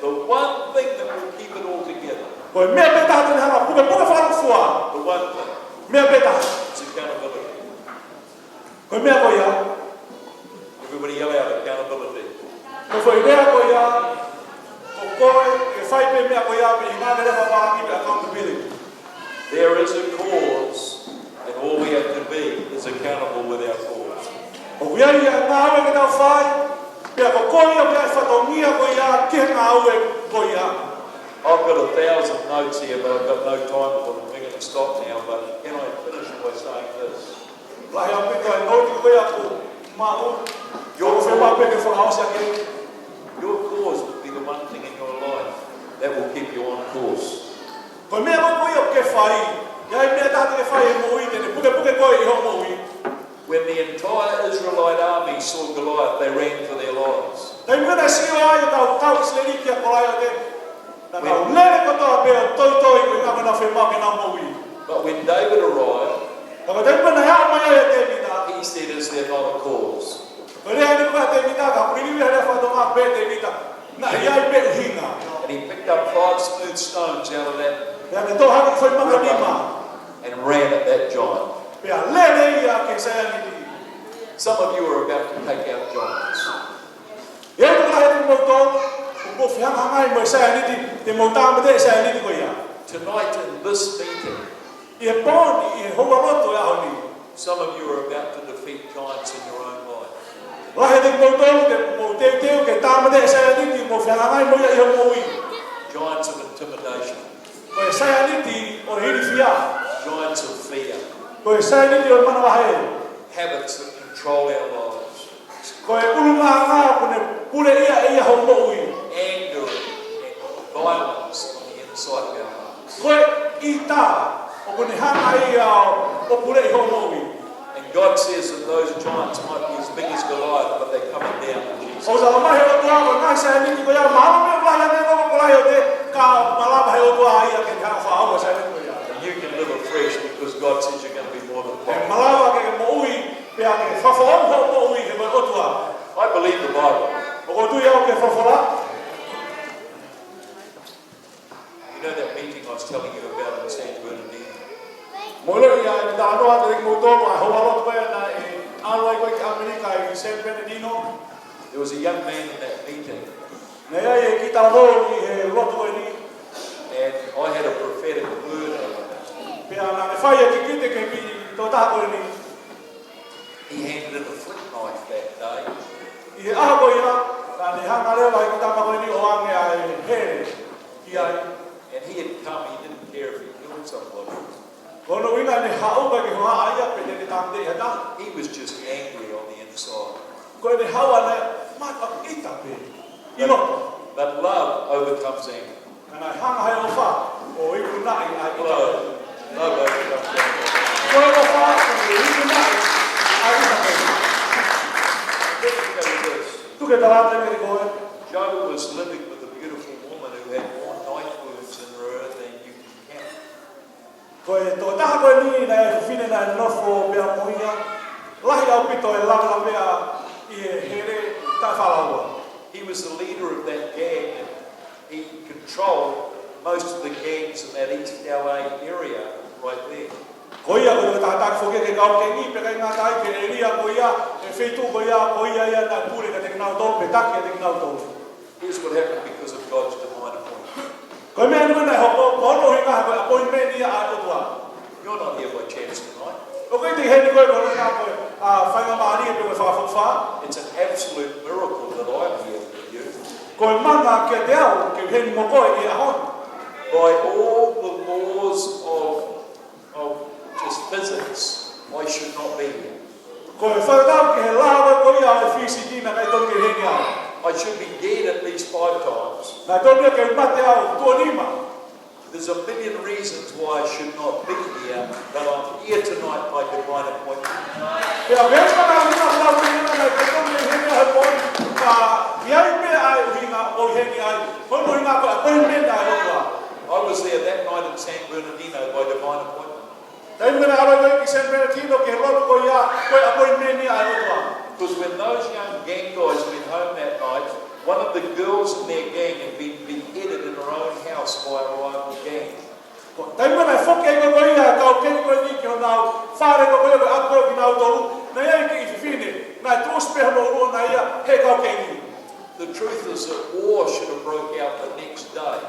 The one thing that will keep it all together. The one thing. It's accountability. Everybody yell out accountability. There is a cause, and all we have to be is accountable with our cause. I've got 1,000 notes here, but I've got no time for them. We're going to stop now, but can I finish by saying this? Your cause will be the one thing in your life that will keep you on course. When the entire Israelite army saw Goliath, they ran for their lives. But when David arrived, he said, "Is there not a cause?" And he picked up 5 smooth stones out of that and ran at that giant. Some of you are about to take out giants. Tonight in this meeting, some of you are about to defeat giants in your own life. Giants of intimidation. Giants of fear. Habits that control our lives. Anger and violence on the inside of our hearts. And God says that those giants might be as big as Goliath, but they're coming down to Jesus. And you can live afresh because God says you're going to be more than conquerors. I believe the Bible. You know that meeting I was telling you about in San Bernardino? There was a young man in that meeting, and I had a prophetic word over him. He handed in a flint knife that day. And he had come, he didn't care if he killed somebody. He was just angry on the inside. But love overcomes anger. Love overcomes anger. Job was living with a beautiful woman who had more knife wounds in her than you can count. He was the leader of that gang, and he controlled most of the gangs in that East LA area right there. Here's what happened because of God's divine appointment. You're not here by chance tonight. It's an absolute miracle that I'm here with you. By all the laws of just physics, I should not be here. I should be dead at least 5 times. There's a million reasons why I should not be here, but I'm here tonight by divine appointment. I was there that night in San Bernardino by divine appointment. Because when those young gang guys went home that night, One of the girls in their gang had been beheaded in her own house by a rival gang. Tai mana foke ko ia kau ke ko ni ko nau fare ko ko ako ki nau tolu na ia ki fine na tu spe no na ia he kau ke ni. The truth is that war should have broke out the next day.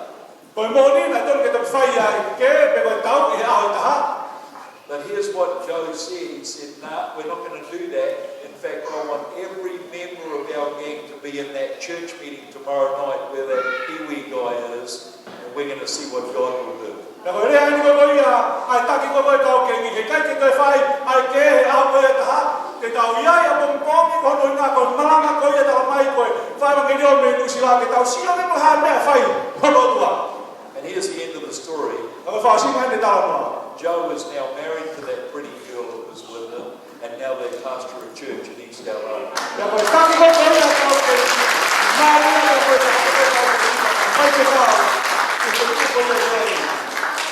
Ko mo ni na tol ke ta fai ai ke pe ko tau ki au ta. But here's what Joe said. He said, "Nah, we're not going to do that. In fact, I want every member of our gang to be in that church meeting tomorrow night where that Kiwi guy is, and we're going to see what God will do." Na ko rea ni ko ia ai ta ki ko kau ke ni ke kai ke fai ai ke au ko ta ke tau ia ia pom pom ki ko no na ko malanga ko ia ta mai ko fai ma ke dio me nu sila ke tau sila me ha me fai ko no tua. And here's the end of the story. Ko fa sing han de ta no. Joe is now married to that pretty girl that was with him, and now they pastor a church in East LA. Ya ko ta ki ko ia kau ke ma ni ko ai ke ta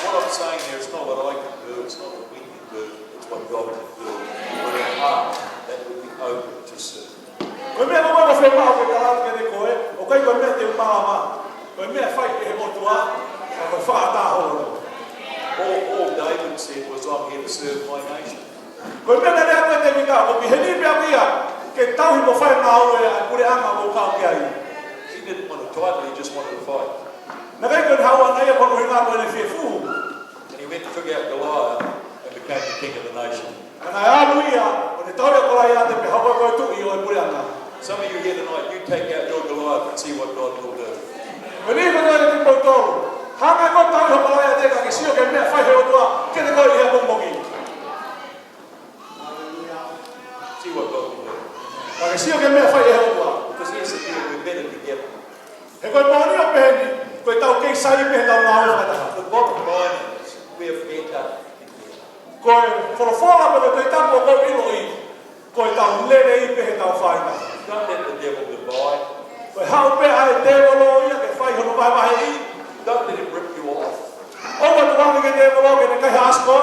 What I'm saying here is not what I can do, it's not what we can do, it's what God can do. With a heart that would be open to serve. Ko me ko ko fe ma ko ta ke de ko e o kai ko me te ma ma. Ko me fai ke mo tua ko fa ta ho. All David said was, "I'm here to serve my nation." Ko me na ko te mi ka ko bi heni pe ia ke tau hi mo fai ma o e pure anga mo ka ke ai. He didn't want a title, he just wanted to fight. Na kai ko hawa na ia ko ri nga ko ne fe fu. And he went and took out Goliath and became the king of the nation. Ana aleluia, o te tau ko la ia te pe hawa ko tu i o pure anga. Some of you here tonight, you take out your Goliath and see what God will do. Ko ni ko na te po to. Hanga ko tau ko la ia te ka ki sio ke me fai he o tua ke te ko ia bon bongi. See what God will do. Ka ki sio ke me fai he o tua. Because here's the deal, we're better together. He ko mo ni o pe ni ko tau ke sai pe tau na o ka ta. The bottom line is, we're better together. Ko for fora ko te tapo ko ilo i. Ko tau lele i pe tau fai ta. Don't let the devil divide. Ko hau pe ai te lo ia ke fai hono vai vai i. Don't let him rip you off. O ko tu wangi ke te lo ke ne kai has ko.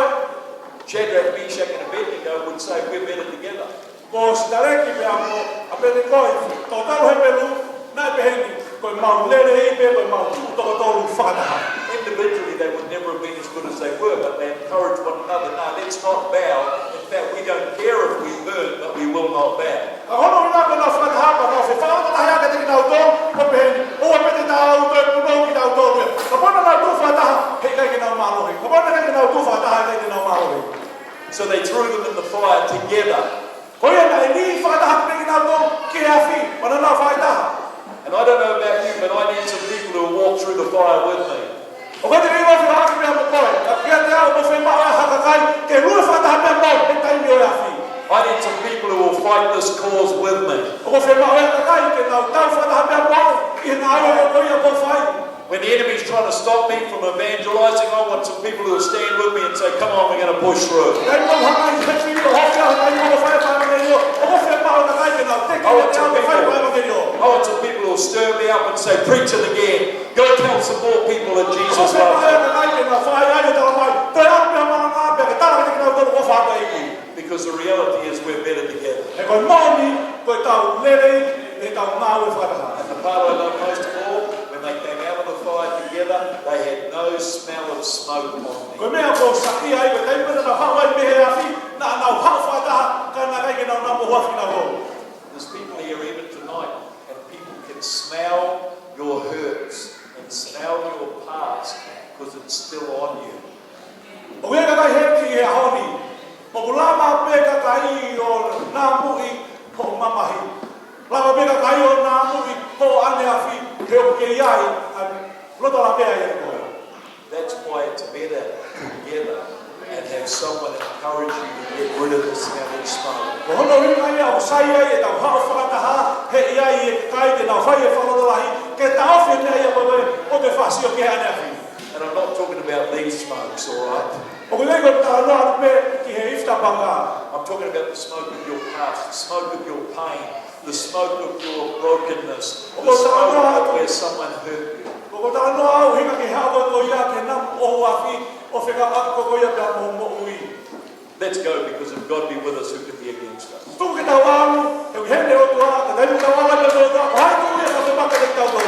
Shadrach, Meshach, and Abednego would say, we're better together. Ko stare ki pe amo a pe ni ko to tau he pelu na pe ni ko mau lele i pe ko mau tu to to lu fakataha. Individually, they would never have been as good as they were, but they encouraged one another. No, let's not bow. In fact, we don't care if we burn, but we will not bow. Hono ina ko na fakataha pa no se fa ta ha ka te na to ko pe ni o pe te tau to ko no ki tau to. Ko na na tu fakataha he ka ki na ma lo he. Ko na ka ki na tu fakataha he ka ki na ma lo he. So they threw them in the fire together. Ko ia na ni fakataha pe ki na to ki afi ona na fakataha. And I don't know about you, but I need some people who will walk through the fire with me. O ka te riwa fa ha ki me mo ko. Ka ki te au mo fe ma ha ka kai ke ru fakataha pe mo he kai mi o afi. I need some people who will fight this cause with me. O fe ma ha ka kai ke na tau fakataha pe mo i na ai ko ia ko fai. When the enemy's trying to stop me from evangelizing, I want some people who will stand with me and say, come on, we're going to push through. I want some people who will stir me up and say, preach it again. Go tell some more people that Jesus loves them. Because the reality is we're better together. And the part I love most of all, when they came out of the fire together, they had no smell of smoke on them. There's people here even tonight, and people can smell your hurts and smell your past because it's still on you. That's why it's better together and have someone encourage you to get rid of the smell of smoke. And I'm not talking about these smokes, all right? I'm talking about the smoke of your past, the smoke of your pain, the smoke of your brokenness, the smoke of where someone hurt you. Let's go, because if God be with us, who can be against us? whakare tau